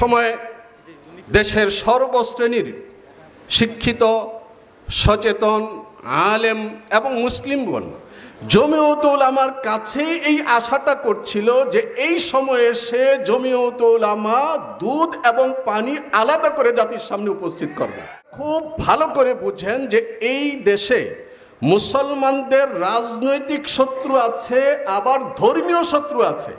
সময় দেশের সর্বশ্রেণীর শিক্ষিত, সচেতন, আলেম এবং মুসলিমগণ জমিয়তুল উলামার কাছে এই আশাটা করছিল যে এই সময়ে সে জমিয়তুল উলামা দুধ এবং পানি আলাদা করে জাতির সামনে উপস্থিত করবে। খুব ভালো করে বুঝেন যে এই দেশে মুসলমানদের রাজনৈতিক শত্রু আছে, আবার ধর্মীয় শত্রু আছে।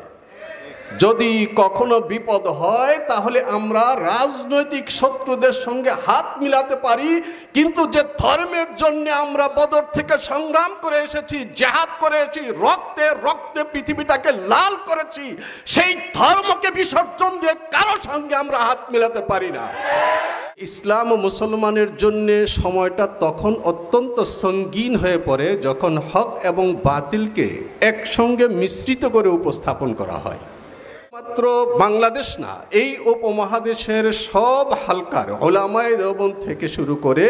যদি কখনো বিপদ হয় তাহলে আমরা রাজনৈতিক শত্রুদের সঙ্গে হাত মিলাতে পারি, কিন্তু যে ধর্মের জন্য আমরা বদর থেকে সংগ্রাম করে এসেছি, জিহাদ করেছি, রক্তে রক্তে পৃথিবীটাকে লাল করেছি, সেই ধর্মকে বিসর্জন দিয়ে কারো সঙ্গে আমরা হাত মিলাতে পারি না। ইসলাম ও মুসলমানের জন্য সময়টা তখন অত্যন্ত সঙ্গীন হয়ে পড়ে যখন হক এবং বাতিলকে একসঙ্গে মিশ্রিত করে উপস্থাপন করা হয়। মাত্র বাংলাদেশ না, এই উপমহাদেশের সব হালকার উলামায়ে দেওবন্দ থেকে শুরু করে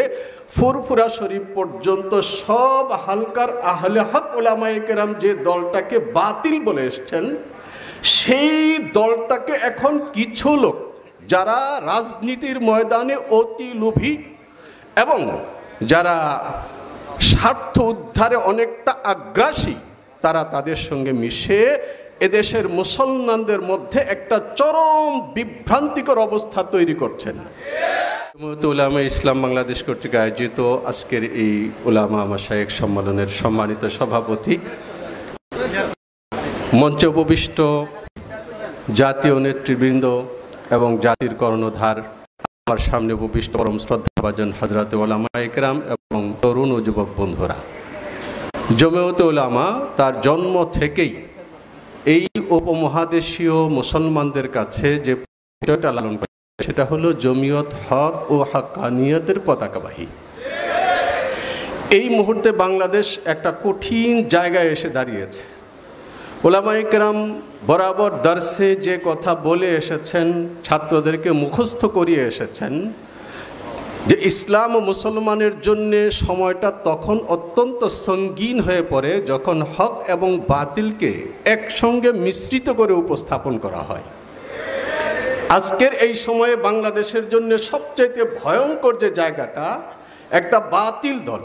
ফুরফুরা শরীফ পর্যন্ত সব হালকার আহলে হক উলামায়ে কেরাম যে দলটাকে বাতিল বলে এসছেন, সেই দলটাকে এখন কিছু লোক যারা রাজনীতির ময়দানে অতি লোভী এবং যারা স্বার্থ উদ্ধারে অনেকটা আগ্রাসী, তারা তাদের সঙ্গে মিশে এদেশের মুসলমানদের মধ্যে একটা চরম বিভ্রান্তিকর অবস্থা তৈরি করছেন। জমিয়তুল উলামা ইসলাম বাংলাদেশ কর্তৃক আয়োজিত আজকের এই উলামা মাশায়েখ সম্মেলনের সম্মানিত সভাপতি, মঞ্চে উপবিষ্ট জাতীয় নেতৃবৃন্দ এবং জাতির কর্ণধার, আমার সামনে উপবিষ্ট পরম শ্রদ্ধাভাজন হযরত উলামায়ে কেরাম এবং তরুণ ও যুবক বন্ধুরা, জমিয়তুল উলামা তার জন্ম থেকেই এই উপমহাদেশীয় মুসলমানদের কাছে যে পরিচয়টা লালন করে সেটা হলো জমিয়ত হক ও হাক্কানিয়তের পতাকাবাহী। এই মুহূর্তে বাংলাদেশ একটা কঠিন জায়গায় এসে দাঁড়িয়েছে। উলামায়ে কেরাম বরাবর দর্শে যে কথা বলে এসেছেন, ছাত্রদেরকে মুখস্থ করিয়ে এসেছেন যে ইসলাম ও মুসলমানের জন্য সময়টা তখন অত্যন্ত সঙ্গীন হয়ে পড়ে যখন হক এবং বাতিলকে একসঙ্গে মিশ্রিত করে উপস্থাপন করা হয়। আজকের এই সময়ে বাংলাদেশের জন্য সবচেয়ে ভয়ঙ্কর যে জায়গাটা, একটা বাতিল দল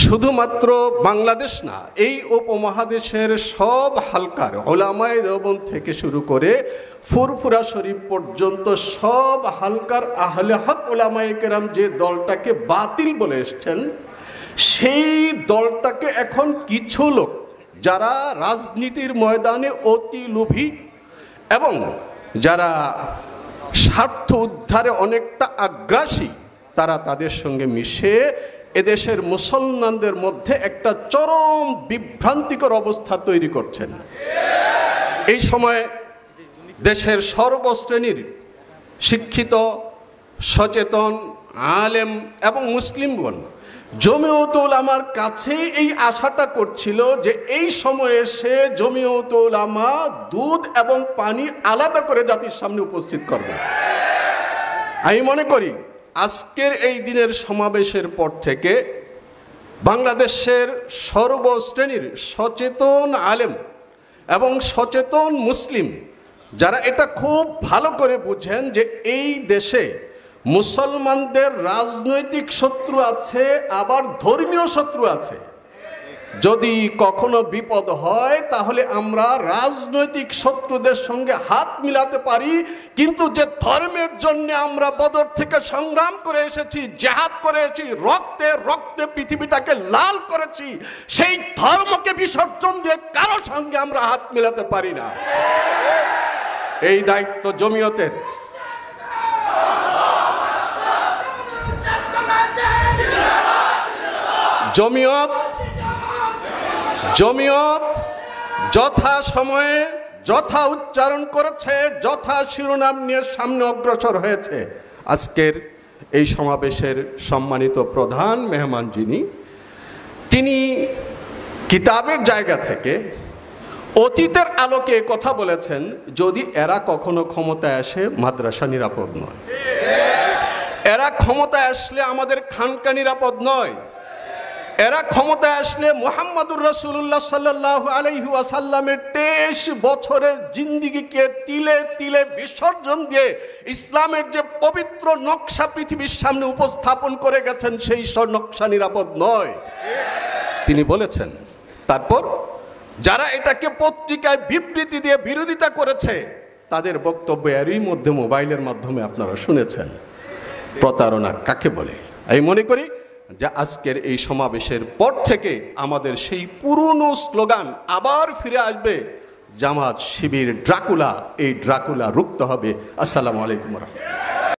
শুধুমাত্র বাংলাদেশ না, এই উপমহাদেশের সব হালকার উলামায়ে দেওবন্দ থেকে শুরু করে ফুরফুরা শরীফ পর্যন্ত সব হালকার আহলে হক উলামায়ে কেরাম যে দলটাকে বাতিল বলে এসছেন, সেই দলটাকে এখন কিছু লোক যারা রাজনীতির ময়দানে অতি লোভী এবং যারা স্বার্থ উদ্ধারে অনেকটা আগ্রাসী, তারা তাদের সঙ্গে মিশে এদেশের মুসলমানদের মধ্যে একটা চরম বিভ্রান্তিকর অবস্থা তৈরি করছেন। এই সময় দেশের সর্বশ্রেণীর শিক্ষিত, সচেতন, আলেম এবং মুসলিমগণ জমিয়তুল উলামার কাছে এই আশাটা করছিল যে এই সময়ে সে জমিয়তুল উলামা দুধ এবং পানি আলাদা করে জাতির সামনে উপস্থিত করবে। আমি মনে করি আজকের এই দিনের সমাবেশের পর থেকে বাংলাদেশের সর্বশ্রেণীর সচেতন আলেম এবং সচেতন মুসলিম যারা এটা খুব ভালো করে বুঝেন যে এই দেশে মুসলমানদের রাজনৈতিক শত্রু আছে, আবার ধর্মীয় শত্রু আছে। যদি কখনো বিপদ হয় তাহলে আমরা রাজনৈতিক শত্রুদের সঙ্গে হাত মিলাতে পারি, কিন্তু যে ধর্মের জন্য আমরা বদর থেকে সংগ্রাম করে এসেছি, জিহাদ করেছি, রক্তে রক্তে পৃথিবীটাকে লাল করেছি, সেই ধর্মকে বিসর্জন দিয়ে কারো সঙ্গে আমরা হাত মিলাতে পারি না। এই দায়িত্ব জমিয়তের। জমিয়ত যথা সময়ে যথা উচ্চারণ করেছে, যথা শিরোনাম নিয়ে সামনে অগ্রসর হয়েছে। আজকের এই সমাবেশের সম্মানিত প্রধান মেহমান তিনি কিতাবের জায়গা থেকে অতীতের আলোকে কথা বলেছেন, যদি এরা কখনো ক্ষমতায় আসে মাদ্রাসা নিরাপদ নয়, এরা ক্ষমতায় আসলে আমাদের খানকা নিরাপদ নয়, এরা ক্ষমতায় আসলে মুহাম্মদুর রাসূলুল্লাহ সাল্লাল্লাহু আলাইহি ওয়াসাল্লামের 23 বছরের জিন্দেগিকে তিলে তিলে বিসর্জন দিয়ে ইসলামের যে পবিত্র নকশা পৃথিবীর সামনে উপস্থাপন করে গেছেন, সেই নকশা নিরাপদ নয় তিনি বলেছেন। তারপর যারা এটাকে পত্রিকায় বিবৃতি দিয়ে বিরোধিতা করেছে, তাদের বক্তব্য এরই মধ্যে মোবাইলের মাধ্যমে আপনারা শুনেছেন। প্রতারণা কাকে বলে? আমি মনে করি যে আজকের এই সমাবেশের পর থেকে আমাদের সেই পুরনো স্লোগান আবার ফিরে আসবে, জামাত শিবির ড্রাকুলা, এই ড্রাকুলা রুখতে হবে। আসসালামু আলাইকুম ওয়া রাহমাতুল্লাহ।